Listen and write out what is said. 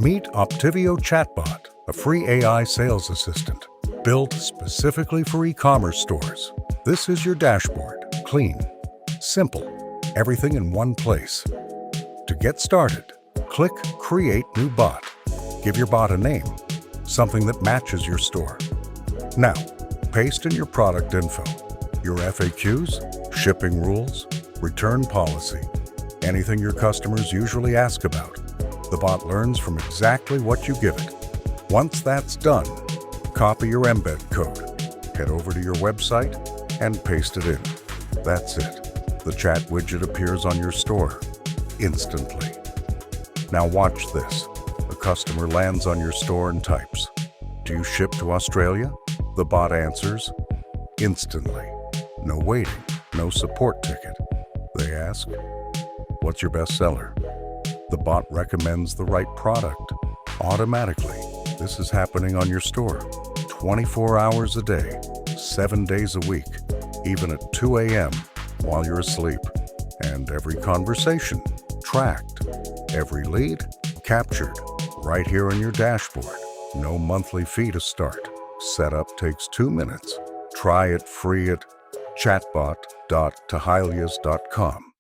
Meet Optivio Chatbot, a free AI sales assistant built specifically for e-commerce stores. This is your dashboard. Clean, simple, everything in one place. To get started, click Create New Bot. Give your bot a name, something that matches your store. Now, paste in your product info, your FAQs, shipping rules, return policy, anything your customers usually ask about. The bot learns from exactly what you give it. Once that's done, copy your embed code, head over to your website, and paste it in. That's it. The chat widget appears on your store instantly. Now watch this. A customer lands on your store and types, "Do you ship to Australia?" The bot answers instantly. No waiting, no support ticket. They ask, "What's your best seller?" The bot recommends the right product automatically. This is happening on your store 24 hours a day, 7 days a week, even at 2 a.m. while you're asleep. And every conversation tracked, every lead captured right here in your dashboard. No monthly fee to start. Setup takes 2 minutes. Try it free at chatbot.tahilyas.com.